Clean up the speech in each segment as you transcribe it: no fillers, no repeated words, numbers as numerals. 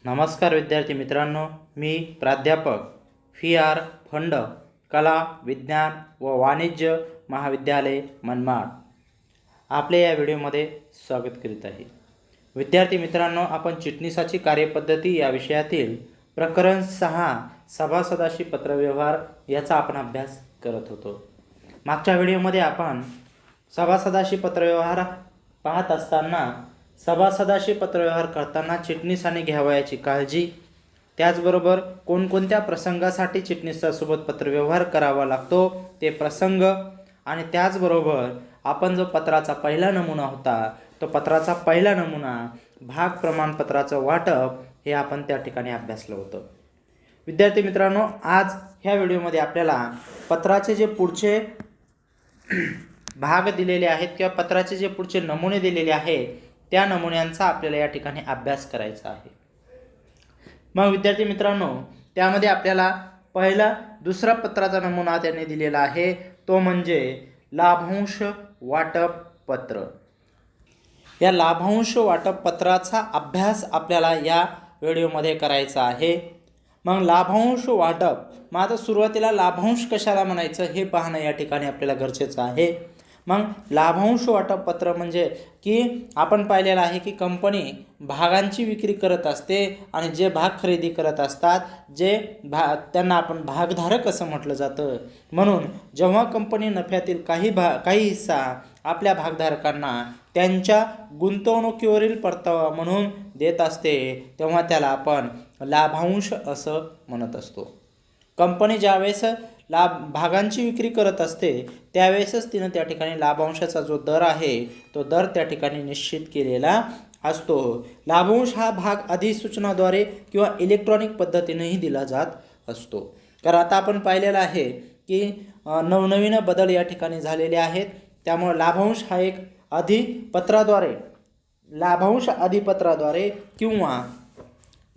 नमस्कार विद्यार्थी मित्रांनो, मी प्राध्यापक FR फंड कला विज्ञान व वाणिज्य महाविद्यालय मनमाड आपले या व्हिडिओमध्ये स्वागत करीत आहे। विद्यार्थी मित्रांनो, आपण चिटणीसाची कार्यपद्धती या विषयातील प्रकरण 6 सभासदाशी पत्रव्यवहार याचा आपण अभ्यास करत होतो। मागच्या व्हिडिओमध्ये आपण सभासदाशी पत्रव्यवहार पाहत असताना सभासदाशी पत्रव्यवहार करताना चिटणीसाने घ्यावयाची काळजी, त्याचबरोबर कोणकोणत्या प्रसंगासाठी चिटणीसासोबत पत्रव्यवहार करावा लागतो ते प्रसंग, आणि त्याचबरोबर आपण जो पत्राचा पहिला नमुना होता तो पत्राचा पहिला नमुना भाग प्रमाणपत्राचं वाटप हे आपण त्या ठिकाणी अभ्यासलं होतं। विद्यार्थी मित्रांनो, आज ह्या व्हिडिओमध्ये आपल्याला पत्राचे जे पुढचे भाग दिलेले आहेत किंवा पत्राचे जे पुढचे नमुने दिलेले आहेत त्या नमुन्यांचा आपल्याला या ठिकाणी अभ्यास करायचा आहे। मग विद्यार्थी मित्रांनो, त्यामध्ये आपल्याला पहिला दुसरा पत्राचा नमुना त्यांनी दिलेला आहे तो म्हणजे लाभांश वाटप पत्र। या लाभांश वाटप पत्राचा अभ्यास आपल्याला या व्हिडिओमध्ये करायचा आहे। मग लाभांश वाटप, मग आता सुरुवातीला लाभांश कशाला म्हणायचं हे पाहणं या ठिकाणी आपल्याला गरजेचं आहे। मग लाभांश वाटप पत्र म्हणजे की आपण पाहिलेलं आहे की कंपनी भागांची विक्री करत असते आणि जे भाग खरेदी करत असतात त्यांना आपण भागधारक असं म्हटलं जातं। म्हणून जेव्हा कंपनी नफ्यातील काही हिस्सा आपल्या भागधारकांना त्यांच्या गुंतवणुकीवरील परतावा म्हणून देत असते तेव्हा त्याला आपण लाभांश असं म्हणत असतो। कंपनी ज्यावेळेस भागांची विक्री करत असते त्यावेळेसच तिनं त्या ठिकाणी लाभांशाचा जो दर आहे तो दर त्या ठिकाणी निश्चित केलेला असतो। लाभांश हा भाग अधिसूचनाद्वारे किंवा इलेक्ट्रॉनिक पद्धतीनेही दिला जात असतो। कारण आता आपण पाहिलेलं आहे की नवनवीन बदल या ठिकाणी झालेले आहेत, त्यामुळे लाभांश हा एक अधिपत्राद्वारे किंवा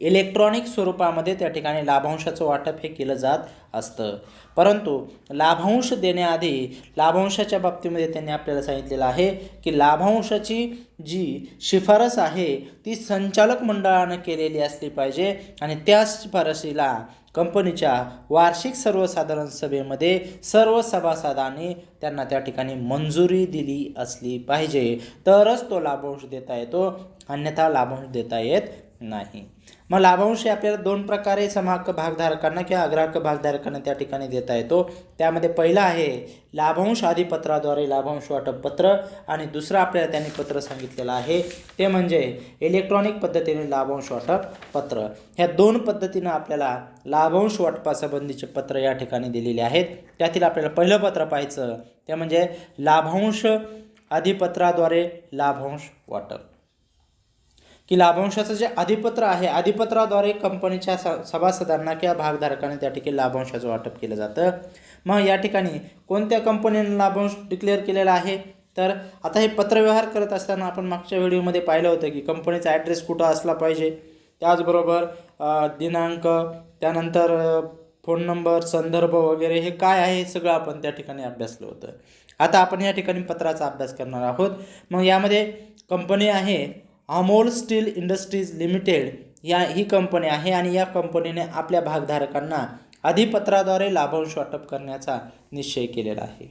इलेक्ट्रॉनिक स्वरूपामध्ये त्या ठिकाणी लाभांशाचं वाटप हे केलं जात असतं। परंतु लाभांश देण्याआधी लाभांशाच्या बाबतीमध्ये त्यांनी आपल्याला सांगितलेलं आहे की लाभांशाची जी शिफारस आहे ती संचालक मंडळानं केलेली असली पाहिजे आणि त्या शिफारसीला कंपनीच्या वार्षिक सर्वसाधारण सभेमध्ये सर्व सभासदांनी त्यांना त्या ठिकाणी मंजुरी दिली असली पाहिजे, तरच तो लाभांश देता येतो, अन्यथा लाभांश देता येत नाही। मग लाभांश आपल्याला दोन प्रकारे समहक्क भागधारकांना किंवा अग्रहक्क भागधारकांना त्या ठिकाणी देता येतो। त्यामध्ये पहिला आहे लाभांश अधिपत्राद्वारे लाभांश वाटप पत्र, आणि दुसरं आपल्याला त्यांनी पत्र सांगितलेलं आहे ते म्हणजे इलेक्ट्रॉनिक पद्धतीने लाभांश वाटप पत्र। ह्या दोन पद्धतीनं आपल्याला लाभांश वाटपासंबंधीचे पत्र या ठिकाणी दिलेले आहेत। त्यातील आपल्याला पहिलं पत्र पाहायचं ते म्हणजे लाभांश अधिपत्राद्वारे लाभांश वाटप, की लाभांशाचं जे अधिपत्र आहे अधिपत्राद्वारे कंपनीच्या सभासदांना किंवा भागधारकांना त्या ठिकाणी लाभांशाचं वाटप केलं जातं। मग या ठिकाणी कोणत्या कंपनीने लाभांश डिक्लेअर केलेला आहे, तर आता हे पत्रव्यवहार करत असताना आपण मागच्या व्हिडिओमध्ये पाहिलं होतं की कंपनीचा ॲड्रेस कुठं असला पाहिजे, त्याचबरोबर दिनांक, त्यानंतर फोन नंबर, संदर्भ वगैरे हे काय आहे हे सगळं आपण त्या ठिकाणी अभ्यासलं होतं। आता आपण या ठिकाणी पत्राचा अभ्यास करणार आहोत। मग यामध्ये कंपनी आहे अमोल स्टील इंडस्ट्रीज लिमिटेड, ही कंपनी आहे आणि या कंपनीने आपल्या भागधारकांना अधिपत्राद्वारे लाभांश वाटप करण्याचा निश्चय केलेला आहे।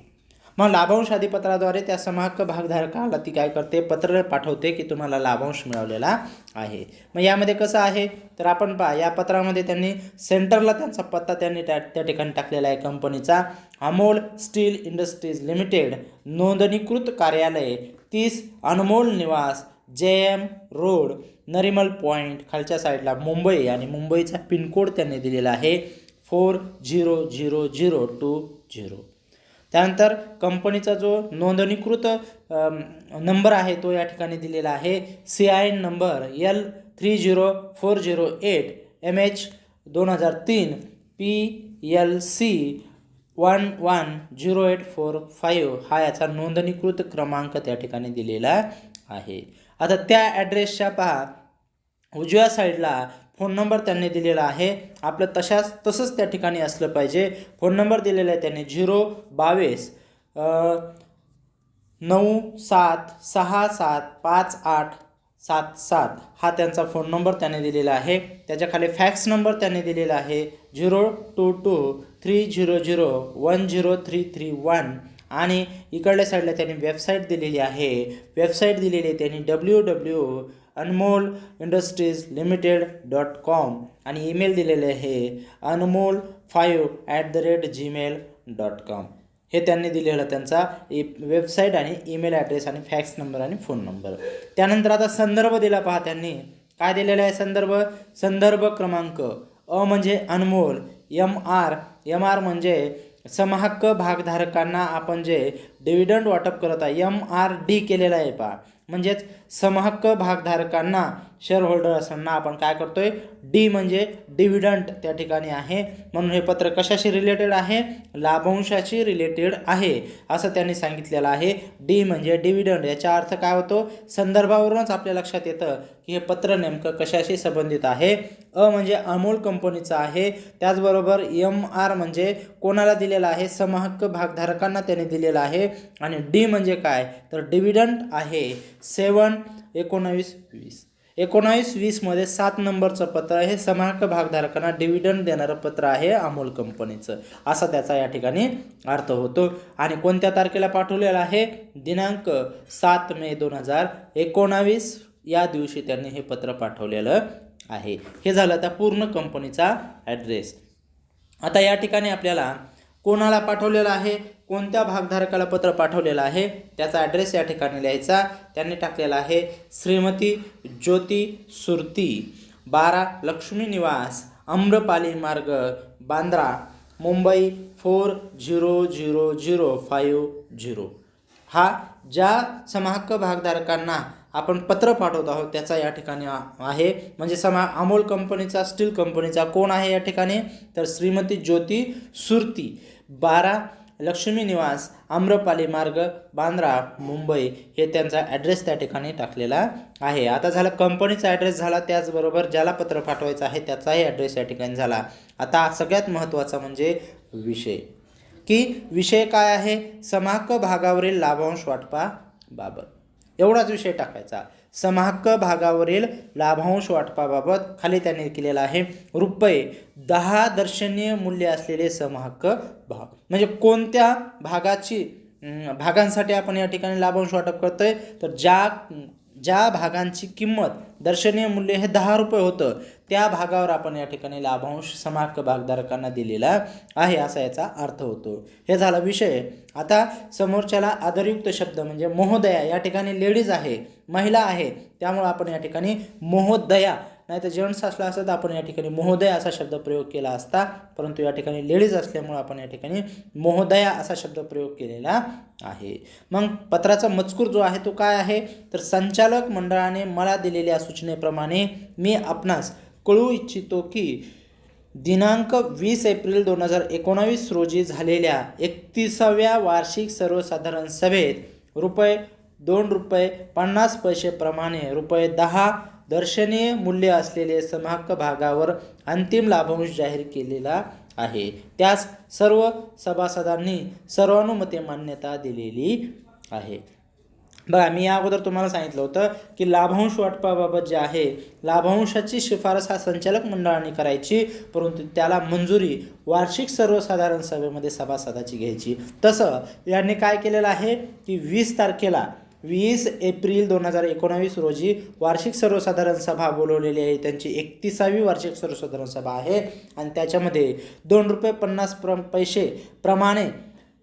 मग लाभांश अधिपत्राद्वारे त्या समहक्क भागधारकाला ती काय करते, पत्र पाठवते की तुम्हाला लाभांश मिळवलेला आहे। मग यामध्ये कसं आहे तर आपण या पत्रामध्ये त्यांनी सेंटरला त्यांचा पत्ता त्यांनी त्या ठिकाणी टाकलेला आहे कंपनीचा, अमोल स्टील इंडस्ट्रीज लिमिटेड, नोंदणीकृत कार्यालय 30 अनमोल निवास, JM रोड, नरिमल पॉईंट, खालच्या साईडला मुंबई, आणि मुंबईचा पिनकोड त्यांनी दिलेला आहे 400020। त्यानंतर कंपनीचा जो नोंदणीकृत नंबर आहे तो या ठिकाणी दिलेला आहे, CIN number L30408 MH 2003 PLC 110845 हा याचा नोंदणीकृत क्रमांक त्या ठिकाणी दिलेला आहे। आता त्या ॲड्रेसच्या पहा उजव्या साईडला फोन नंबर त्यांनी दिलेला आहे, आपलं तसंच त्या ठिकाणी असलं पाहिजे। फोन नंबर दिलेला आहे त्यांनी 022 976758 7 हा त्यांचा फोन नंबर त्याने दिलेला आहे. त्याच्या खाली फॅक्स नंबर त्याने दिलेला आहे 02230010331 आणि इकडल्या साईडला त्यांनी वेबसाईट दिलेली आहे. वेबसाईट दिलेली आहे त्यांनी www.anmolindustries.limited.com आणि ईमेल दिलेले आहे anmol5@gmail.com. हे त्यांनी दिलेलं त्यांचा वेबसाईट आणि ईमेल ॲड्रेस आणि फॅक्स नंबर आणि फोन नंबर. त्यानंतर आता संदर्भ दिला पहा त्यांनी. काय दिलेला आहे संदर्भ क्रमांक. अ म्हणजे अनमोल, एम आर म्हणजे समहक्क भागधारकांना आपण जे डिव्हिडंड वाटप करत आहे MRD केलेला आहे पहा. म्हणजेच समहक्क भागधारकांना शेअर होल्डर असताना आपण काय करतोय डी म्हणजे डिव्हिडंड त्या ठिकाणी आहे. म्हणून हे पत्र कशाशी रिलेटेड आहे लाभांशाशी रिलेटेड आहे असं त्यांनी सांगितलेलं आहे. डी म्हणजे डिव्हिडंड. याचा अर्थ काय होतो संदर्भावरूनच आपल्या लक्षात येतं की हे पत्र नेमकं कशाशी संबंधित आहे. अ म्हणजे अमूल कंपनीचं आहे. त्याचबरोबर MR म्हणजे कोणाला दिलेला आहे समहक्क भागधारकांना त्याने दिलेला आहे. आणि डी म्हणजे काय तर डिव्हिडंड आहे 7/19/20 मध्ये 7 नंबरचं पत्र हे समहक्क भागधारकांना डिव्हिडंड देणारं पत्र आहे अमूल कंपनीचं असा त्याचा या ठिकाणी अर्थ होतो. आणि कोणत्या तारखेला पाठवलेला आहे दिनांक 7 मे 2019 या दिवशी त्यांनी हे पत्र पाठवलेलं आहे. हे झालं आता पूर्ण कंपनीचा ॲड्रेस. आता या ठिकाणी आपल्याला कोणाला पाठवलेला आहे कोणत्या भागधारकाला पत्र पाठवलेलं आहे त्याचा ॲड्रेस या ठिकाणी लिहायचा. त्यांनी टाकलेला आहे श्रीमती ज्योती सुरती 12 लक्ष्मी निवास आम्रपाली मार्ग बांद्रा मुंबई 400050. हा ज्या समहक्क भागधारकांना आपण पत्र पाठवत आहोत त्याचा या ठिकाणी आहे. म्हणजे अमूल कंपनीचा स्टील कंपनीचा कोण आहे या ठिकाणी तर श्रीमती ज्योती सुरती 12 लक्ष्मी निवास आम्रपाली मार्ग बांद्रा मुंबई हे त्यांचा ॲड्रेस त्या ठिकाणी टाकलेला आहे. आता झालं कंपनीचा ॲड्रेस झाला. त्याचबरोबर ज्याला पत्र पाठवायचं आहे त्याचाही ॲड्रेस या ठिकाणी झाला. आता सगळ्यात महत्त्वाचा म्हणजे विषय की विषय काय आहे समहक्क भागावरील लाभांश वाटपाबाबत एवढाच विषय टाकायचा. समहक्क भागावरील लाभांश वाटपाबाबत खाली त्यांनी केलेला आहे ₹10 दर्शनीय मूल्य असलेले समहक्क भाग. म्हणजे कोणत्या भागांसाठी आपण या ठिकाणी लाभांश वाटप करतोय तर ज्या भागांची किंमत दर्शनीय मूल्य हे ₹10 होतं त्या भागावर आपण या ठिकाणी लाभांश समहक्क भागधारकांना दिलेला आहे असा याचा अर्थ होतो. हे झाला विषय. आता समोरच्याला आदरयुक्त शब्द म्हणजे महोदया या ठिकाणी लेडीज आहे महिला आहे त्यामुळे आपण या ठिकाणी महोदया नाही तर जेंट्स असला असता तर आपण या ठिकाणी महोदय असा शब्द प्रयोग केला असता. परंतु या ठिकाणी लेडीज असल्यामुळे आपण या ठिकाणी महोदया असा शब्द प्रयोग केलेला आहे. मग पत्राचा मजकूर जो आहे तो काय आहे तर संचालक मंडळाने मला दिलेल्या सूचनेप्रमाणे मी आपणास कळवू इच्छितो की दिनांक 20 एप्रिल 2019 रोजी झालेल्या 31व्या वार्षिक सर्वसाधारण सभेत ₹2.50 प्रमाणे ₹10 दर्शनीय मूल्य असलेले समहक्क भागावर अंतिम लाभांश जाहीर केलेला आहे. त्यास सर्व सभासदांनी सर्वानुमते मान्यता दिलेली आहे. बघा मी या अगोदर तुम्हाला सांगितलं होतं की लाभांश वाटपाबाबत जे आहे लाभांशाची शिफारस हा संचालक मंडळाने करायची परंतु त्याला मंजुरी वार्षिक सर्वसाधारण सभेमध्ये सभासदाची घ्यायची. तसं यांनी काय केलेलं आहे की 20 एप्रिल 2019 रोजी वार्षिक सर्वसाधारण सभा बोलवलेली आहे. त्यांची 31वी वार्षिक सर्वसाधारण सभा आहे आणि त्याच्यामध्ये ₹2.50 प्रमाणे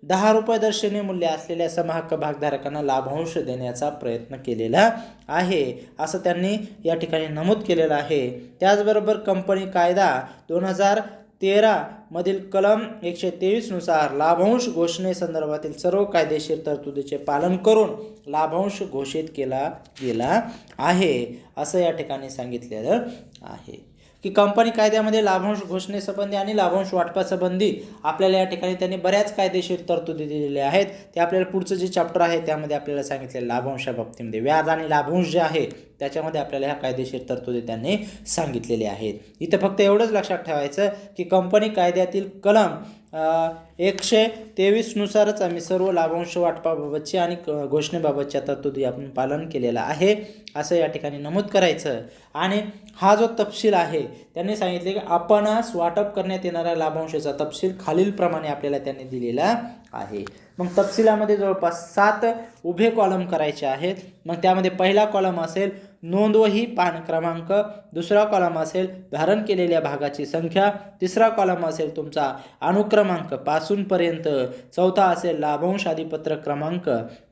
₹10 दर्शनीय मूल्य असलेल्या समहक्क भागधारकांना लाभांश देण्याचा प्रयत्न केलेला आहे असं त्यांनी या ठिकाणी नमूद केलेलं आहे. त्याचबरोबर कंपनी कायदा 2013 मधील कलम 123 नुसार लाभांश घोषणेसंदर्भातील सर्व कायदेशीर तरतुदीचे पालन करून लाभांश घोषित केला गेला आहे असं या ठिकाणी सांगितलेलं आहे की कंपनी कायद्यामध्ये लाभांश घोषणेसंबंधी आणि लाभांश वाटपासंबंधी आपल्याला या ठिकाणी त्यांनी बऱ्याच कायदेशीर तरतुदी दिलेल्या आहेत. ते आपल्याला पुढचं जे चॅप्टर आहे त्यामध्ये आपल्याला सांगितले लाभांशा बाबतीमध्ये व्याज आणि लाभांश जे आहे त्याच्यामध्ये आपल्याला ह्या कायदेशीर तरतुदी त्यांनी सांगितलेल्या आहेत. इथं फक्त एवढंच लक्षात ठेवायचं की कंपनी कायद्यातील कलम 123 नुसारच आम्ही सर्व लाभांश वाटपाबाबतची आणि घोषणेबाबतच्या तरतुदी आपण पालन केलेलं आहे असं या ठिकाणी नमूद करायचं. आणि हा जो तपशील आहे त्यांनी सांगितले की आपणास वाटप करण्यात येणाऱ्या लाभांशाचा तपशील खालीलप्रमाणे आपल्याला त्यांनी दिलेला आहे. मग तपशिलामध्ये जवळपास 7 उभे कॉलम करायचे आहेत. मग त्यामध्ये पहिला कॉलम असेल नोंदवही पान क्रमांक, दुसरा कॉलम असेल धारण केलेल्या भागाची संख्या, तिसरा कॉलम असेल तुमचा अनुक्रमांक पासूनपर्यंत, चौथा असेल लाभांश अधिपत्रक क्रमांक,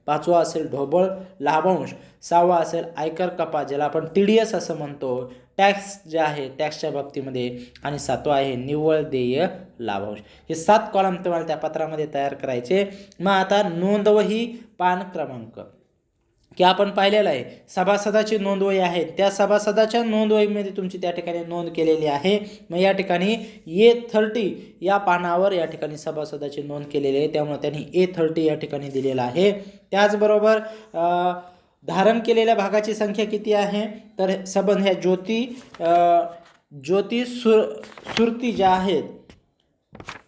पाचवा असेल ढोबळ लाभांश, सहावा असेल आयकर कपात ज्याला आपण TDS असं म्हणतो, टॅक्स जे आहे टॅक्सच्या बाबतीमध्ये, आणि सातवा आहे निव्वळ देय लाभांश. हे 7 कॉलम तुम्हाला त्या पत्रामध्ये तयार करायचे. मग आता नोंदवही पान क्रमांक की आपण पाहिलेलं आहे सभासदाची नोंदवही आहे, त्या सभासदाच्या नोंदवहीमध्ये तुमची त्या ठिकाणी नोंद केलेली आहे. मग या ठिकाणी A30 या पानावर या ठिकाणी सभासदाची नोंद केलेली आहे, त्यामुळे त्यांनी A30 या ठिकाणी दिलेलं आहे. त्याचबरोबर धारण केलेल्या भागाची संख्या किती आहे तर संबंध ह्या ज्योती सुरती ज्या आहेत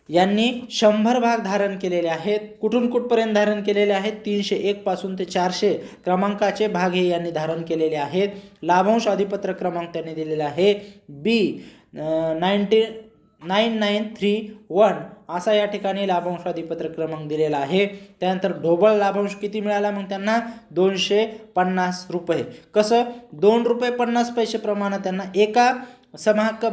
यांनी 100 भाग धारण केलेले आहेत. कुठून कुठपर्यंत धारण केलेले आहेत 301 पासून ते 400 क्रमांकाचे भाग हे यांनी धारण केलेले आहेत. लाभांश अधिपत्रक क्रमांक त्यांनी दिलेला आहे B 9931 असा या ठिकाणी लाभांश अधिपत्रक क्रमांक दिलेला आहे. त्यानंतर ढोबळ लाभांश किती मिळाला मग त्यांना 250 रुपये. कसं 2 रुपये 50 पैसे प्रमाणे त्यांना एका समहक्क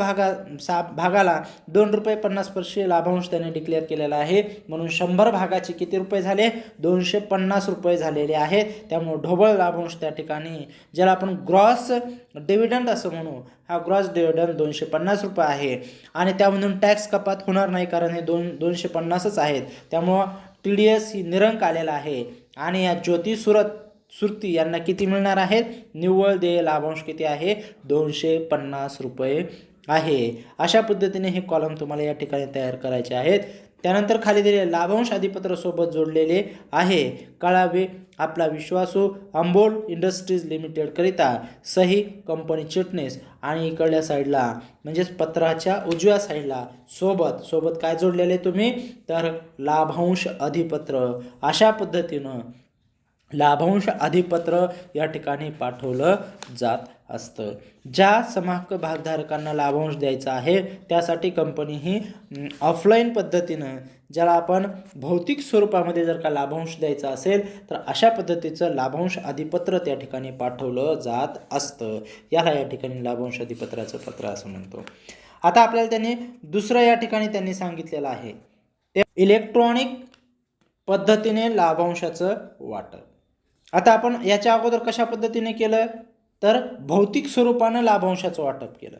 भागाला 2 रुपये 50 पैसे लाभांश त्यांनी डिक्लेअर केलेला आहे. म्हणून 100 भागाचे किती रुपये झाले 250 रुपये झालेले आहेत. त्यामुळे ढोबळ लाभांश त्या ठिकाणी ज्याला आपण ग्रॉस डिव्हिडंड असं म्हणू, हा ग्रॉस डिव्हिडंड 250 रुपये आहे. आणि त्यामधून टॅक्स कपात होणार नाही कारण हे 250च आहेत. त्यामुळं TDS ही निरंक आलेला आहे. आणि या ज्योती सुरती यांना किती मिळणार आहेत निव्वळ देय लाभांश किती आहे 250 रुपये आहे. अशा पद्धतीने हे कॉलम तुम्हाला या ठिकाणी तयार करायचे आहेत. त्यानंतर खाली दिलेले लाभांश अधिपत्र सोबत जोडलेले आहे. कळावे आपला विश्वासू अंबोल इंडस्ट्रीज लिमिटेड करिता सही कंपनी चिटणीस. आणि इकडल्या साईडला म्हणजेच पत्राच्या उजव्या साईडला सोबत काय जोडलेले तुम्ही तर लाभांश अधिपत्र. अशा पद्धतीनं लाभांश अधिपत्र या ठिकाणी पाठवलं जात असतं. ज्या समहक्क भागधारकांना लाभांश द्यायचा आहे त्यासाठी कंपनी ही ऑफलाईन पद्धतीनं ज्याला आपण भौतिक स्वरूपामध्ये जर का लाभांश द्यायचा असेल तर अशा पद्धतीचं लाभांश अधिपत्र त्या ठिकाणी पाठवलं जात असतं. याला या ठिकाणी लाभांश अधिपत्राचं पत्र असं म्हणतो. आता आपल्याला त्यांनी दुसरं या ठिकाणी त्यांनी सांगितलेलं आहे ते इलेक्ट्रॉनिक पद्धतीने लाभांशाचं वाटप. आता आपण याच्या अगोदर कशा पद्धतीने केलं तर भौतिक स्वरूपानं लाभांशाचं वाटप केलं.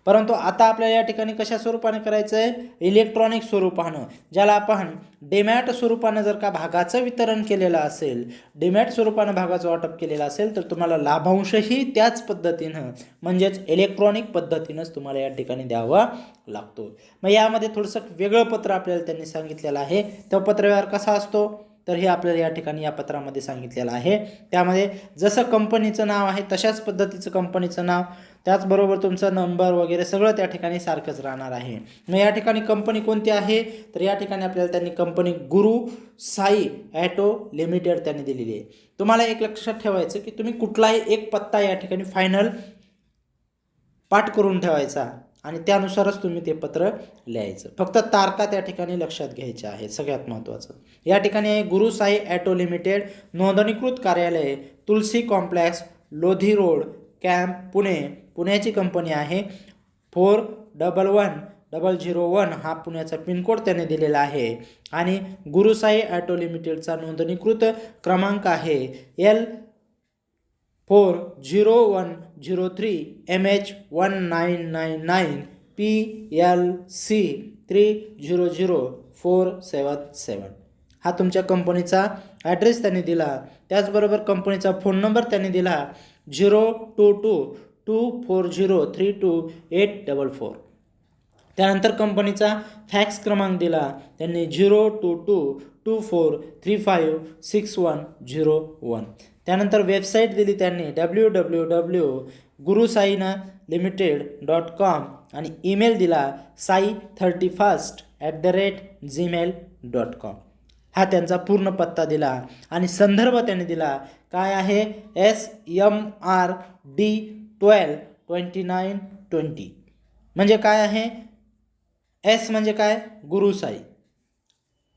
परंतु आता आपल्याला या ठिकाणी कशा स्वरूपाने करायचं आहे इलेक्ट्रॉनिक स्वरूपानं, ज्याला आपण डीमॅट स्वरूपानं जर का भागाचं वितरण केलेलं असेल, डीमॅट स्वरूपानं भागाचं वाटप केलेलं असेल तर तुम्हाला लाभांशही त्याच पद्धतीनं म्हणजेच इलेक्ट्रॉनिक पद्धतीनंच तुम्हाला या ठिकाणी द्यावा लागतो. मग यामध्ये थोडंसं वेगळं पत्र आपल्याला त्यांनी सांगितलेलं आहे. तो पत्रव्यवहार कसा असतो तर हे आपल्याला या ठिकाणी या पत्रामध्ये सांगितलेलं आहे. त्यामध्ये जसं कंपनीचं नाव आहे तशाच पद्धतीचं कंपनीचं नाव, त्याचबरोबर तुमचा नंबर वगैरे सगळं त्या ठिकाणी सारखंच राहणार आहे. मग या ठिकाणी कंपनी कोणती आहे तर या ठिकाणी आपल्याला त्यांनी कंपनी गुरु साई ॲटो लिमिटेड त्यांनी दिलेली आहे. तुम्हाला एक लक्षात ठेवायचं की तुम्ही कुठलाही एक पत्ता या ठिकाणी फायनल पाठ करून ठेवायचा आणि त्यानुसारच तुम्ही ते पत्र लिहायचं. फक्त तारखा त्या ठिकाणी लक्षात घ्यायच्या आहेत सगळ्यात महत्त्वाचं. या ठिकाणी आहे गुरु साई ॲटो लिमिटेड, नोंदणीकृत कार्यालय Tulsi complex, Lodhi road, camp, Pune. पुण्याची कंपनी आहे. 411001 हा पुण्याचा पिनकोड त्याने दिलेला आहे. आणि गुरु साई ॲटो लिमिटेडचा नोंदणीकृत क्रमांक आहे L40103 MH1999 PLC 300477. हा तुमच्या कंपनीचा ॲड्रेस त्यांनी दिला. त्याचबरोबर कंपनीचा फोन नंबर त्यांनी दिला 0222403284. त्यानंतर कंपनीचा फॅक्स क्रमांक दिला त्यांनी 022224356101. त्यानंतर वेबसाईट दिली त्यांनी www.gurusaina limitedcom आणि ईमेल दिला sai31@gmail.com. हा त्यांचा पूर्ण पत्ता दिला आणि संदर्भ त्यांनी दिला काय आहे SMRD122920. म्हणजे काय आहे एस म्हणजे काय गुरुसाई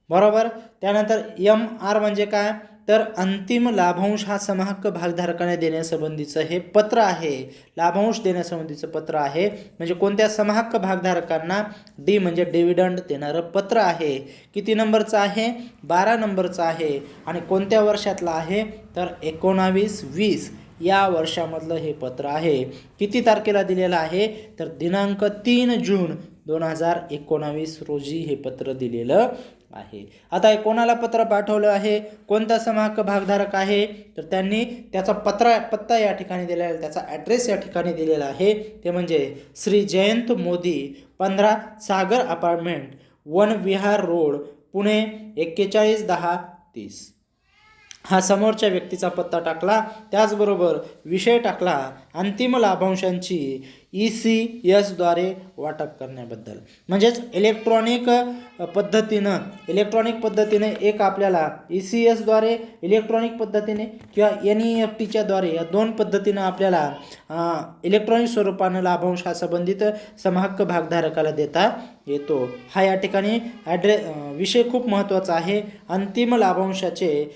बरोबर. त्यानंतर MR म्हणजे काय तर अंतिम लाभांश हा समहक्क भागधारकाने देण्यासंबंधीचं हे पत्र आहे. लाभांश देण्यासंबंधीचं पत्र आहे म्हणजे कोणत्या समहक्क भागधारकांना डी म्हणजे डिव्हिडंड देणारं पत्र आहे. किती नंबरचं आहे 12 नंबरचं आहे आणि कोणत्या वर्षातलं आहे तर 1920 या वर्षामधलं हे पत्र आहे. किती तारखेला दिलेलं आहे तर दिनांक 3 जून 2019 रोजी हे पत्र दिलेलं आहे. आता हे कोणाला पत्र पाठवलं आहे कोणता समहक्क भागधारक आहे तर त्यांनी त्याचा पत्ता या ठिकाणी दिलेला आहे, त्याचा ॲड्रेस या ठिकाणी दिलेला आहे ते म्हणजे श्री जयंत मोदी 15 सागर अपार्टमेंट वन विहार रोड पुणे 411030. हा समोरच्या व्यक्तीचा पत्ता टाकला. त्याचबरोबर विषय टाकला अंतिम लाभांशांची ECS द्वारे वाटप करण्याबद्दल. म्हणजेच इलेक्ट्रॉनिक पद्धतीने एक आपल्याला ECS द्वारे इलेक्ट्रॉनिक पद्धतीने किंवा NEFTच्या द्वारे या दोन पद्धतीनं आपल्याला इलेक्ट्रॉनिक स्वरूपानं लाभांश हा संबंधित समहक्क भागधारकाला देता येतो. हा या ठिकाणी विषय खूप महत्त्वाचा आहे. अंतिम लाभांशाचे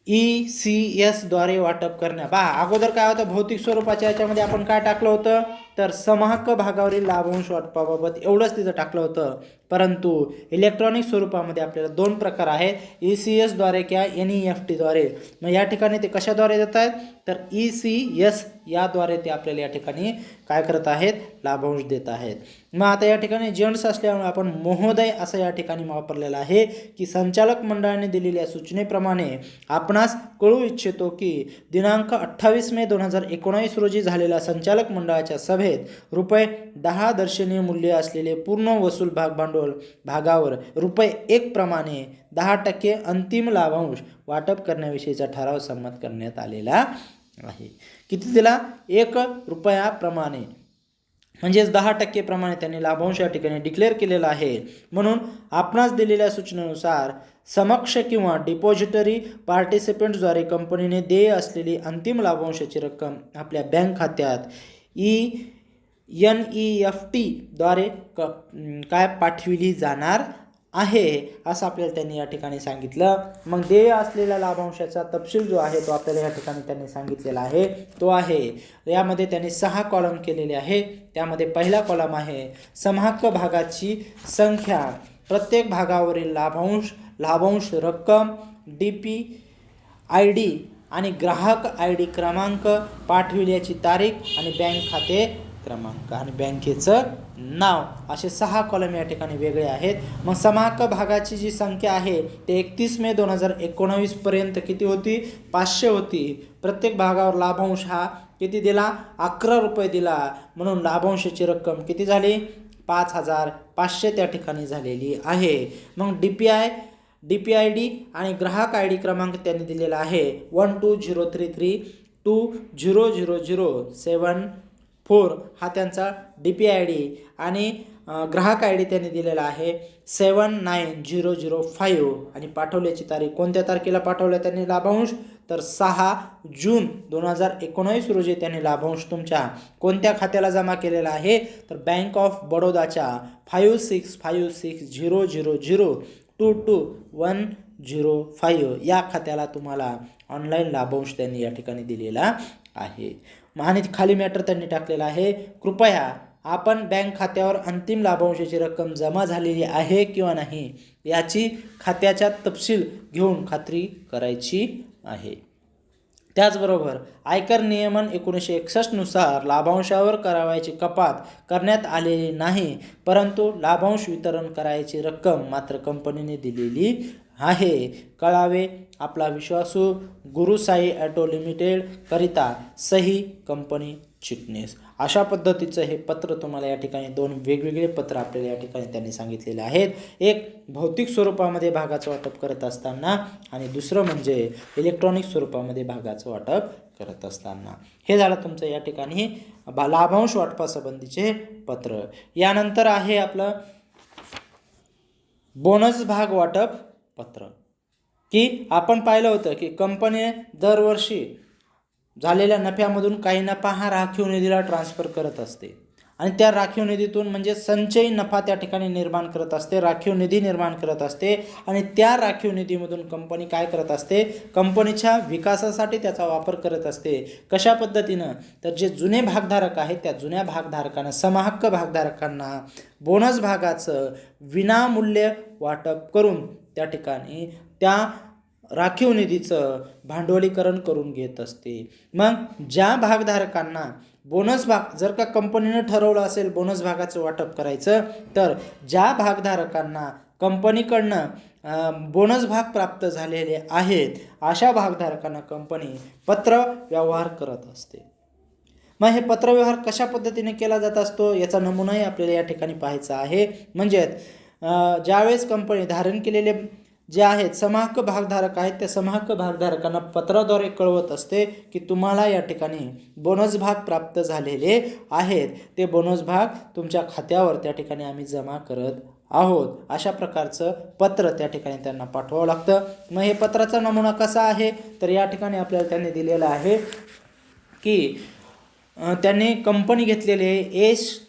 ECS द्वारे वाटप करणे. अगोदर काय होतं भौतिक स्वरूपाच्या याच्यामध्ये आपण काय टाकलं होतं तर समहक्क भागावरील लाभांश वाटपाबाबत एवढंच तिथं टाकलं होतं. परंतु इलेक्ट्रॉनिक स्वरूपामध्ये आपल्याला दोन प्रकार आहेत ECS द्वारे किंवा NEFT द्वारे. मग या ठिकाणी ते कशाद्वारे देत आहेत तर ECS याद्वारे ते आपल्याला या ठिकाणी काय करत आहेत लाभांश देत आहेत. मग आता या ठिकाणी जेंट्स असल्यामुळे आपण महोदय असं या ठिकाणी वापरलेलं आहे की संचालक मंडळाने दिलेल्या सूचनेप्रमाणे आपणास कळू इच्छितो की दिनांक 28 मे 2019 रोजी झालेल्या संचालक मंडळाच्या सभेत ₹10 दर्शनीय मूल्य असलेले पूर्ण वसूल भागभांडवल भागावर ₹1 प्रमाणे 10% अंतिम लाभांश वाटप करण्याविषयीचा ठराव संमत करण्यात आलेला आहे. किती दिला ₹1 प्रमाणे म्हणजेच 10% प्रमाणे त्यांनी लाभांश या ठिकाणी डिक्लेअर केलेला आहे. म्हणून आपणास दिलेल्या सूचनेनुसार समक्ष किंवा डिपॉझिटरी पार्टिसिपेंट्सद्वारे कंपनीने देय असलेली अंतिम लाभांशाची रक्कम आपल्या बँक खात्यात NEFT द्वारे काय पाठविली जाणार आहे असं आपल्याला त्यांनी या ठिकाणी सांगितलं. मग देय असलेल्या लाभांशाचा तपशील जो आहे तो आपल्याला या ठिकाणी त्यांनी सांगितलेला आहे तो आहे यामध्ये त्यांनी 6 कॉलम केलेले आहे. त्यामध्ये पहिला कॉलम आहे समहक्क भागाची संख्या, प्रत्येक भागावरील लाभांश रक्कम, DPID आणि ग्राहक ID क्रमांक, पाठविल्याची तारीख आणि बँक खाते क्रमांक आणि बँकेचं नाव असे 6 कॉलम या ठिकाणी वेगळे आहेत. मग समहक्क भागाची जी संख्या आहे ते 31 मे 2019 पर्यंत किती होती 500 होती. प्रत्येक भागावर लाभांश हा किती दिला ₹11 दिला. म्हणून लाभांशाची रक्कम किती झाली 5500 त्या ठिकाणी झालेली आहे. मग DPID आणि ग्राहक ID क्रमांक त्यांनी दिलेला आहे 1203320007 हा त्यांचा DPID आणि ग्राहक ID त्यांनी दिलेला आहे 79005 आणि पाठवल्याची तारीख कोणत्या तारखेला पाठवल्या त्यांनी लाभांश तर 6 जून 2019 रोजी त्यांनी लाभांश तुमच्या कोणत्या खात्याला जमा केलेला आहे तर बँक ऑफ बडोदाच्या 5650022105 या खात्याला तुम्हाला ऑनलाईन लाभांश त्यांनी या ठिकाणी दिलेला आहे. आणि खाली मॅटर त्यांनी टाकलेला आहे कृपया आपण बँक खात्यावर अंतिम लाभांशाची रक्कम जमा झालेली आहे किंवा नाही याची खात्याचा तपशील घेऊन खात्री करायची आहे. त्याचबरोबर आयकर नियमन 1961 नुसार लाभांशावर करावयाची कपात करण्यात आलेली नाही, परंतु लाभांश वितरण करायची रक्कम मात्र कंपनीने दिलेली आहे. कळावे आपला विश्वासू गुरुसाई ॲटो लिमिटेड करिता सही कंपनी चिटणीस. अशा पद्धतीचं हे पत्र तुम्हाला या ठिकाणी 2 वेगवेगळे पत्र आपल्याला या ठिकाणी त्यांनी सांगितलेले आहेत. एक भौतिक स्वरूपामध्ये भागाचं वाटप करत असताना आणि दुसरं म्हणजे इलेक्ट्रॉनिक स्वरूपामध्ये भागाचं वाटप करत असताना. हे झालं तुमचं या ठिकाणी लाभांश वाटपासंबंधीचे पत्र. यानंतर आहे आपलं बोनस भाग वाटप पत्र, की आपण पाहिलं होतं की कंपनी दरवर्षी झालेल्या नफ्यामधून काही नफा हा राखीव निधीला ट्रान्सफर करत असते आणि त्या राखीव निधीतून म्हणजे संचयी नफा त्या ठिकाणी निर्माण करत असते, राखीव निधी निर्माण करत असते आणि त्या राखीव निधीमधून कंपनी काय करत असते, कंपनीच्या विकासासाठी त्याचा वापर करत असते. कशा पद्धतीनं, तर जे जुने भागधारक आहेत त्या जुन्या भागधारकांना, समहक्क भागधारकांना बोनस भागाचं विनामूल्य वाटप करून त्या ठिकाणी त्या राखीव निधीचं भांडवलीकरण करून घेत असते. मग ज्या भागधारकांना बोनस भाग, जर का कंपनीनं ठरवलं असेल बोनस भागाचं वाटप करायचं, तर ज्या भागधारकांना कंपनीकडनं बोनस भाग प्राप्त झालेले आहेत अशा भागधारकांना कंपनी पत्र व्यवहार करत असते. मग हे पत्रव्यवहार कशा पद्धतीने केला जात असतो याचा नमुनाही आपल्याला या ठिकाणी पाहायचा आहे. म्हणजे ज्यावेळेस कंपनी धारण केलेले जे आहेत समहक्क भागधारक आहेत त्या समहक्क भागधारकांना पत्राद्वारे कळवत असते की तुम्हाला या ठिकाणी बोनस भाग प्राप्त झालेले आहेत, ते बोनस भाग तुमच्या खात्यावर त्या ठिकाणी आम्ही जमा करत आहोत. अशा प्रकारचं पत्र त्या ठिकाणी त्यांना पाठवावं लागतं. मग हे पत्राचा नमुना कसा आहे, तर या ठिकाणी आपल्याला त्यांनी दिलेलं आहे की त्यांनी कंपनी घेतलेले यश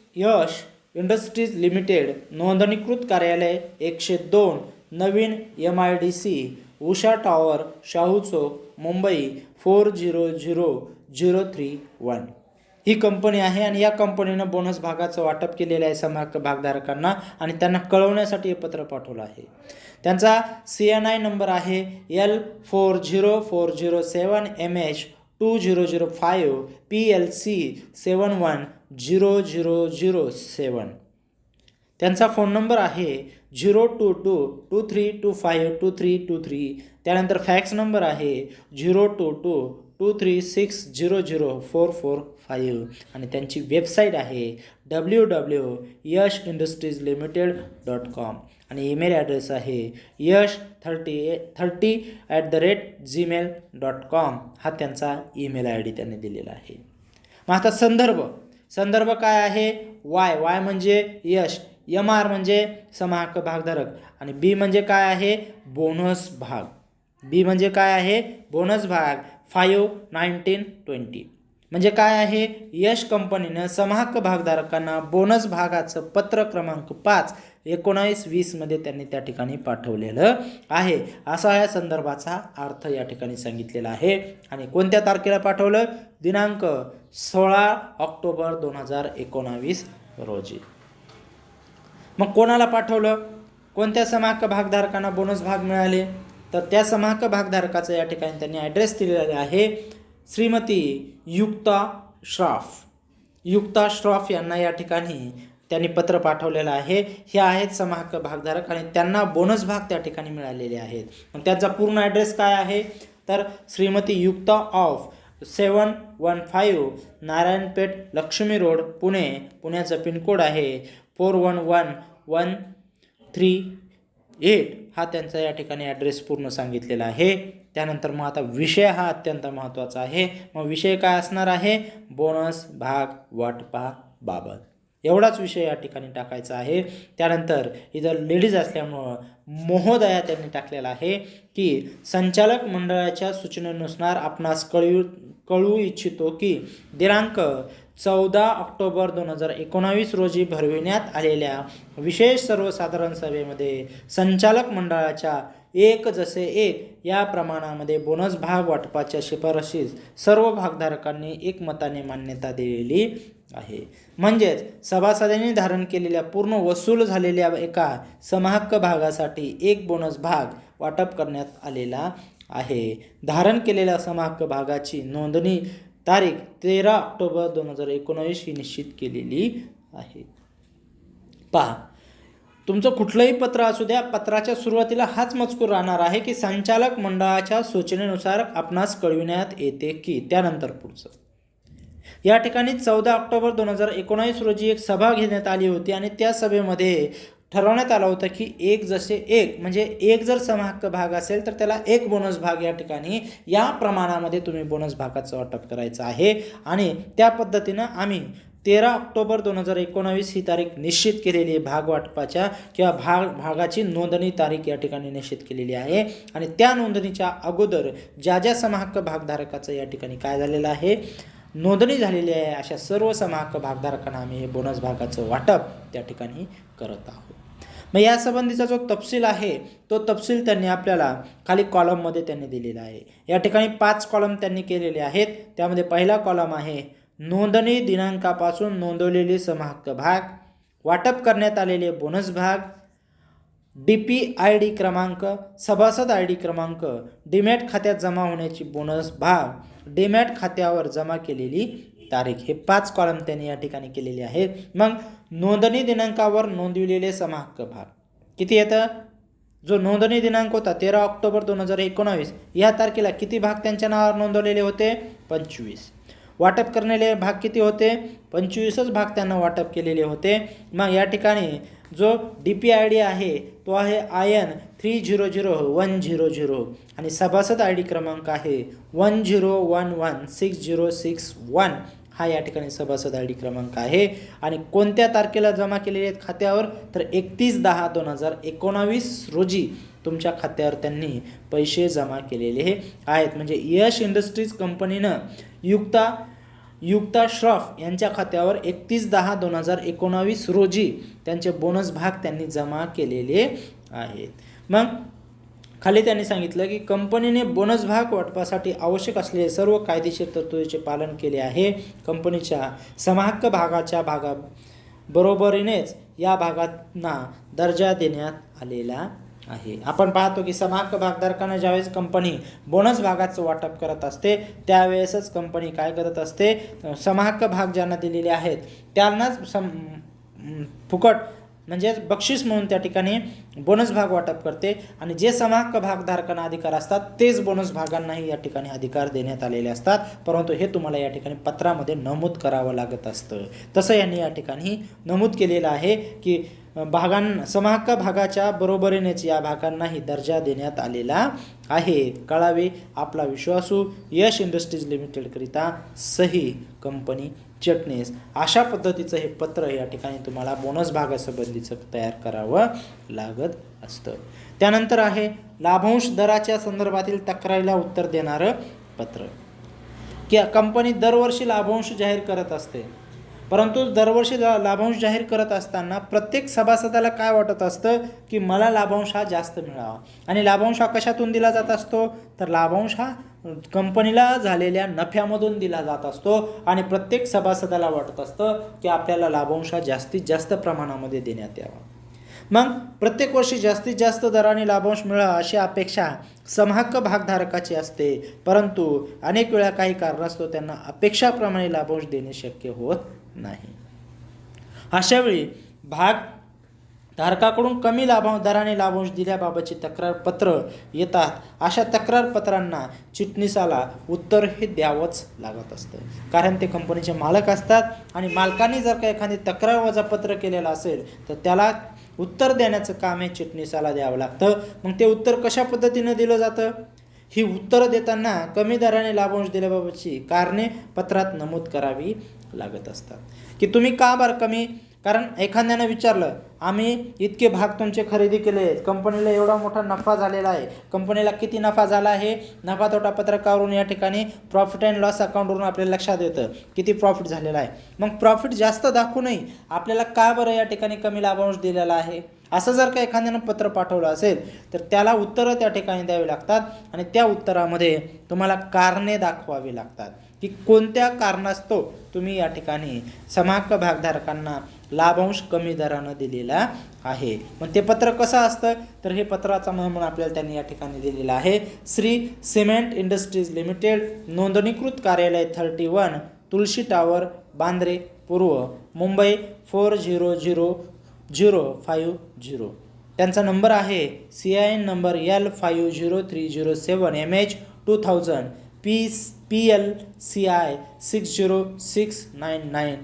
इंडस्ट्रीज लिमिटेड नोंदणीकृत कार्यालय 102 नवीन MIDC उषा टॉवर शाहू चौक मुंबई 400031 ही कंपनी आहे आणि या कंपनीनं बोनस भागाचं वाटप केलेलं आहे समहक्क भागधारकांना आणि त्यांना कळवण्यासाठी हे पत्र पाठवलं आहे. त्यांचा CNI नंबर आहे L40407MH2005 PLC 710007. त्यांचा फोन नंबर आहे 02223252323. त्यानंतर फॅक्स नंबर आहे 02223600445 आणि त्यांची वेबसाईट आहे www.yashindustries.limited.com आणि ईमेल ॲड्रेस आहे yash3030@gmail.com. हा त्यांचा ईमेल ID त्यांनी दिलेला आहे. मग आता संदर्भ काय आहे, वाय म्हणजे यश, MR म्हणजे समहक्क भागधारक आणि B म्हणजे काय आहे, बोनस भाग. B म्हणजे काय आहे, बोनस भाग 5/19/20 म्हणजे काय आहे, यश कंपनीनं समहक्क भागधारकांना बोनस भागाचं पत्र क्रमांक 5/19/20 मध्ये त्यांनी त्या ठिकाणी पाठवलेलं आहे. असा या संदर्भाचा अर्थ या ठिकाणी सांगितलेला आहे. आणि कोणत्या तारखेला पाठवलं, दिनांक 16 ऑक्टोबर 2019 रोजी. मग कोणाला पाठवलं, कोणत्या समहक्क भागधारकांना बोनस भाग मिळाले, तर त्या समहक्क भागधारकाचा या ठिकाणी त्यांनी ॲड्रेस दिलेला आहे. श्रीमती युक्ता श्रॉफ यांना या ठिकाणी त्यांनी पत्र पाठवलेलं आहे. हे आहेत समहक्क भागधारक आणि त्यांना बोनस भाग त्या ठिकाणी मिळालेले आहेत. मग त्यांचा पूर्ण ॲड्रेस काय आहे, तर श्रीमती युक्ता ऑफ 715 नारायणपेठ लक्ष्मी रोड पुणे, पुण्याचं पिनकोड आहे 411138. हा त्यांचा या ठिकाणी ॲड्रेस पूर्ण सांगितलेला आहे. त्यानंतर मग आता विषय हा अत्यंत महत्त्वाचा आहे. मग विषय काय असणार आहे, बोनस भाग वाटपाबाबत एवढाच विषय या ठिकाणी टाकायचा आहे. त्यानंतर इथं लेडीज असल्यामुळं महोदया त्यांनी टाकलेला आहे की संचालक मंडळाच्या सूचनेनुसार आपणास कळवू इच्छितो की दिनांक 14 ऑक्टोबर 2019 रोजी भरविण्यात आलेल्या विशेष सर्वसाधारण सभेमध्ये संचालक मंडळाच्या 1:1 या प्रमाणामध्ये बोनस भाग वाटपाच्या शिफारशीस सर्व भागधारकांनी एकमताने मान्यता दिलेली आहे. म्हणजेच सभासदांनी धारण केलेल्या पूर्ण वसूल झालेल्या एका समहक्क भागासाठी एक बोनस भाग वाटप करण्यात आलेला आहे. धारण केलेल्या समहक्क भागाची नोंदणी तारीख 13 ऑक्टोबर 2019 ही निश्चित केलेली आहे. पहा, तुमचं कुठलंही पत्र असू द्या, पत्राच्या सुरुवातीला हाच मजकूर राहणार आहे की संचालक मंडळाच्या सूचनेनुसार आपणास कळविण्यात येते की, त्यानंतर पुढचं या ठिकाणी 14 ऑक्टोबर 2019 रोजी एक सभा घेण्यात आली होती आणि त्या सभेमध्ये ठरवण्यात आलं होतं की एक जसे एक म्हणजे एक जर समहक्क भाग असेल तर त्याला एक बोनस भाग या ठिकाणी या प्रमाणामध्ये तुम्ही बोनस भागाचं वाटप करायचं आहे आणि त्या पद्धतीनं आम्ही 13 ऑक्टोबर 2019 ही तारीख निश्चित केलेली आहे भाग वाटपाच्या किंवा भागाची नोंदणी तारीख या ठिकाणी निश्चित केलेली आहे आणि त्या नोंदणीच्या अगोदर ज्या ज्या समहक्क भागधारकाचं या ठिकाणी काय झालेलं आहे नोंदणी झालेली आहे अशा सर्व समहक्क भागधारकांना आम्ही हे बोनस भागाचं वाटप त्या ठिकाणी करत आहोत. मग यासंबंधीचा जो तपशील आहे तो तपशील त्यांनी आपल्याला खाली कॉलममध्ये त्यांनी दिलेला आहे. या ठिकाणी 5 कॉलम त्यांनी केलेले आहेत. त्यामध्ये पहिला कॉलम आहे नोंदणी दिनांकापासून नोंदवलेले समहक्क भाग, वाटप करण्यात आलेले बोनस भाग, DP-ID क्रमांक, सभासद ID क्रमांक, डीमॅट खात्यात जमा होण्याची बोनस भाग, डीमॅट खात्यावर जमा केलेली तारीख. हे 5 कॉलम त्यांनी या ठिकाणी केलेले आहेत. मग नोंदणी दिनांकावर नोंदविलेले समहक्क भाग किती येतं? जो नोंदणी दिनांक होता 13 ऑक्टोबर 2019 या तारखेला किती भाग त्यांच्या नावावर नोंदवलेले होते? 25. वाटप करलेले भाग किती होते? 25च भाग त्यांना वाटप केलेले होते. मग या ठिकाणी जो DP-ID आहे तो आहे IN 300100 आणि सभासद ID क्रमांक आहे 10116061 हा या ठिकाणी सभासद ID क्रमांक आहे आणि कोणत्या तारखेला जमा केलेले आहेत खात्यावर तर 31/10/2019 रोजी तुमच्या खात्यावर त्यांनी पैसे जमा केलेले आहेत. म्हणजे यश इंडस्ट्रीज कंपनीनं युक्ता श्रॉफ यांच्या खात्यावर 31/10/2019 रोजी त्यांचे बोनस भाग त्यांनी जमा केलेले आहेत. मग खाली त्यांनी सांगितलं की कंपनीने बोनस भाग वाटपासाठी आवश्यक असलेले सर्व कायदेशीर तरतुदीचे पालन केले आहे. कंपनीच्या समहक्क भागाच्या बरोबरीनेच या भागांना दर्जा देण्यात आलेला आहे. आपण पाहतो की समहक्क भागधारकांना ज्यावेळेस कंपनी बोनस भागाचं वाटप करत असते त्यावेळेसच कंपनी काय करत असते समहक्क भाग ज्यांना दिलेले आहेत त्यांनाच फुकट म्हणजे बक्षीस म्हणून त्या ठिकाणी बोनस भाग वाटप करते आणि जे समहक्क भागधारकांना अधिकार असतात तेच बोनस भागांनाही या ठिकाणी अधिकार देण्यात आलेले असतात. परंतु हे तुम्हाला या ठिकाणी पत्रामध्ये नमूद करावं लागत असतं. तसं यांनी या ठिकाणी नमूद केलेलं आहे की समहक्क भागाच्या बरोबरीनेच या भागांनाही दर्जा देण्यात आलेला आहे. कळावे आपला विश्वासू यश इंडस्ट्रीज लिमिटेडकरिता सही कंपनी चिटणीस. अशा पद्धतीचं हे पत्र या ठिकाणी तुम्हाला बोनस भागासंबंधीचं तयार करावं लागत असतं. त्यानंतर आहे लाभांश दराच्या संदर्भातील तक्रारीला उत्तर देणारं पत्र. की कंपनी दरवर्षी लाभांश जाहीर करत असते परंतु दरवर्षी लाभांश जाहीर करत असताना प्रत्येक सभासदाला काय वाटत असतं की मला लाभांश हा जास्त मिळावा आणि लाभांश हा कशातून दिला जात असतो तर लाभांश हा कंपनीला झालेल्या नफ्यामधून दिला जात असतो आणि प्रत्येक सभासदाला वाटत असतं की आपल्याला लाभांश हा जास्तीत जास्त प्रमाणामध्ये देण्यात यावा. मग प्रत्येक वर्षी जास्तीत जास्त दराने लाभांश मिळावा अशी अपेक्षा समहक्क भागधारकाची असते परंतु अनेक वेळा काही कारणास्तव त्यांना अपेक्षाप्रमाणे लाभांश देणे शक्य होत नाही. अशावेळी भागधारकाकडून कमी दराने लाभांश दिल्याबाबतची तक्रार पत्र येतात. अशा तक्रार पत्रांना चिटणीसाला उत्तर हे द्यावंच लागत असतं कारण ते कंपनीचे मालक असतात आणि मालकांनी जर का एखादी तक्रार वजा पत्र केलेलं असेल तर त्याला उत्तर देण्याचं काम हे चिटणीसाला द्यावं लागतं. मग ते उत्तर कशा पद्धतीनं दिलं जातं? ही उत्तरं देताना कमी दराने लाभांश दिल्याबाबतची कारणे पत्रात नमूद करावी लागत असतात. की तुम्ही का बरं कमी? कारण एखाद्यानं विचारलं आम्ही इतके भाग तुमचे खरेदी केले आहेत, कंपनीला एवढा मोठा नफा झालेला आहे, कंपनीला किती नफा झाला आहे नफा तोटा पत्रकावरून या ठिकाणी प्रॉफिट अँड लॉस अकाउंटवरून आपल्याला लक्षात येतं किती प्रॉफिट झालेला आहे. मग प्रॉफिट जास्त दाखवूनही आपल्याला का बरं या ठिकाणी कमी लाभांश दिलेला आहे असं जर का एखाद्यानं पत्र पाठवलं असेल तर त्याला उत्तरं त्या ठिकाणी द्यावी लागतात आणि त्या उत्तरामध्ये तुम्हाला कारणे दाखवावी लागतात की कोणत्या कारणास्तव तुम्ही या ठिकाणी समहक्क भागधारकांना लाभांश कमी दरानं दिलेला आहे. मग ते पत्र कसं असतं तर हे पत्राचा नमुना आपल्याला त्यांनी या ठिकाणी दिलेला आहे. श्री सिमेंट इंडस्ट्रीज लिमिटेड, नोंदणीकृत कार्यालय 31 तुलसी टावर, बांद्रे पूर्व, मुंबई 400050. त्यांचा नंबर आहे CIN number L50307 MH 2000 PLCI 60699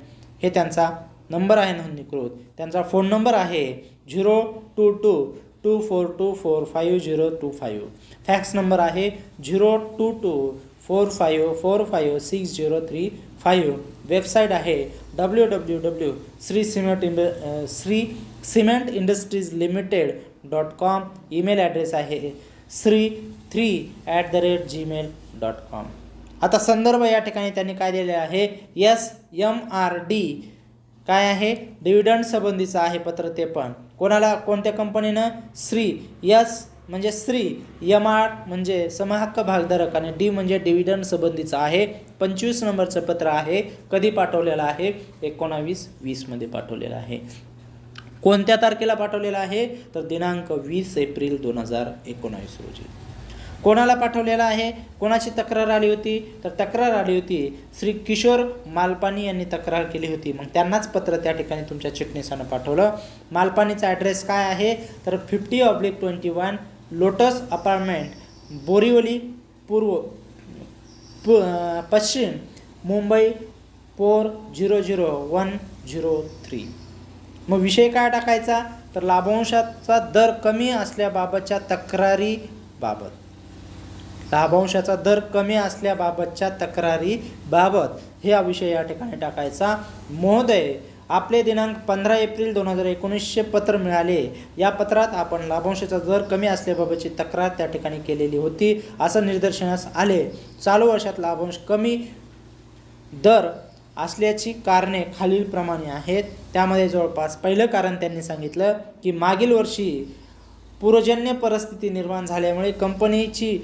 हे त्यांचा नंबर आहे नोंदणीकृत. त्यांचा फोन नंबर आहे 02224245025. फॅक्स नंबर आहे 02245456035. वेबसाईट आहे www.श्रीसिमेंट-इंडस्ट्रीज-लिमिटेड.com. ईमेल ॲड्रेस आहे श्री3@gmail.com. आता संदर्भ या ठिकाणी त्यांनी काय दिले आहे, SMRD काय आहे, डिव्हिडंड संबंधीचं आहे पत्र. ते पण कोणाला, कोणत्या कंपनीनं, श्री. S म्हणजे श्री, MR म्हणजे समहक्क भागधारक आणि D म्हणजे डिव्हिडंड संबंधीचं आहे. 25 नंबरचं पत्र आहे. कधी पाठवलेलं आहे, 19/20 मध्ये पाठवलेलं आहे. कोणत्या तारखेला पाठवलेलं आहे, तर दिनांक 20 एप्रिल 2019 रोजी. कोणाला पाठवलेला आहे, कोणाची तक्रार आली होती, तर तक्रार आली होती श्री किशोर मालपानी यांनी तक्रार केली होती. मग त्यांनाच पत्र त्या ठिकाणी तुमच्या चिटणीसानं पाठवलं. मालपानीचा ॲड्रेस काय आहे, तर 50/21 लोटस अपार्टमेंट, बोरिवली पश्चिम, मुंबई 400103. मग विषय काय टाकायचा, तर लाभांशाचा दर कमी असल्याबाबतच्या तक्रारीबाबत. लाभांशाचा दर कमी असल्याबाबतच्या तक्रारीबाबत हे हा विषय या ठिकाणी टाकायचा. महोदय, आपले दिनांक 15 एप्रिल 2019 पत्र मिळाले. या पत्रात आपण लाभांशाचा दर कमी असल्याबाबतची तक्रार त्या ठिकाणी केलेली होती, असं निदर्शनास आले. चालू वर्षात लाभांश कमी दर असल्याची कारणे खालीलप्रमाणे आहेत. त्यामध्ये जवळपास पहिलं कारण त्यांनी सांगितलं की मागील वर्षी पूरजन्य परिस्थिती निर्माण झाल्यामुळे कंपनीची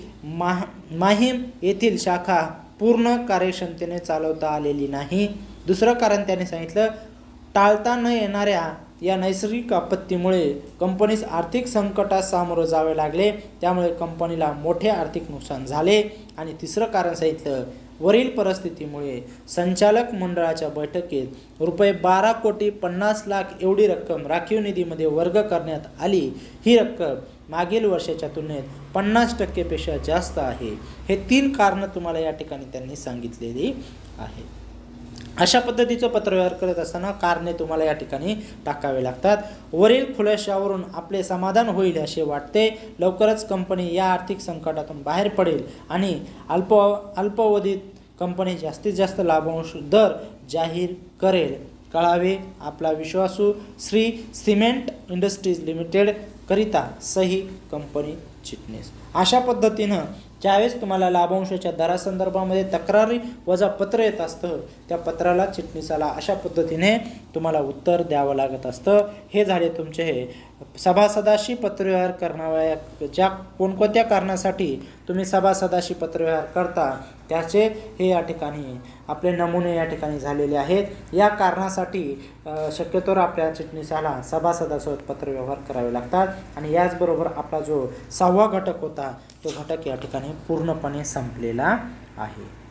माहीम येथील शाखा पूर्ण कार्यक्षमतेने चालवता आलेली नाही. दुसरं कारण त्यांनी सांगितलं, टाळता न येणाऱ्या या नैसर्गिक आपत्तीमुळे कंपनीस आर्थिक संकटास सामोरं जावे लागले, त्यामुळे कंपनीला मोठे आर्थिक नुकसान झाले. आणि तिसरं कारण सांगितलं, वरील परिस्थितीमुळे संचालक मंडळाच्या बैठकीत ₹12,50,00,000 एवढी रक्कम राखीव निधीमध्ये वर्ग करण्यात आली. ही रक्कम मागील वर्षाच्या तुलनेत 50% जास्त आहे. हे 3 कारणं तुम्हाला या ठिकाणी त्यांनी सांगितलेली आहे. अशा पद्धतीचं पत्रव्यवहार करत असताना कारणे तुम्हाला या ठिकाणी टाकावे लागतात. वरील खुलाशावरून आपले समाधान होईल असे वाटते. लवकरच कंपनी या आर्थिक संकटातून बाहेर पडेल आणि अल्पावधीत कंपनी जास्तीत जास्त लाभांश दर जाहीर करेल. कळावे. आपला विश्वासू श्री सिमेंट इंडस्ट्रीज लिमिटेड करिता सही कंपनी चिटणीस. अशा पद्धतीनं ज्यावेळेस तुम्हाला लाभांशाच्या दरासंदर्भामध्ये तक्रारी वजा पत्र येत असतं, त्या पत्राला चिटणीसाला अशा पद्धतीने तुम्हाला उत्तर द्यावं लागत असतं. हे झाले तुमचे हे सभासदाशी पत्रव्यवहार करणाऱ्या ज्या कोणकोणत्या कारणासाठी तुम्ही सभासदाशी पत्रव्यवहार करता त्याचे हे या ठिकाणी आपले नमुने या ठिकाणी झालेले आहेत. या कारणासाठी शक्यतोवर आपल्या चिटणीसाला सभासदासोबत पत्रव्यवहार करावे लागतात. आणि याचबरोबर आपला जो 6वा घटक होता तो घटक या ठिकाणी पूर्णपणे संपलेला आहे.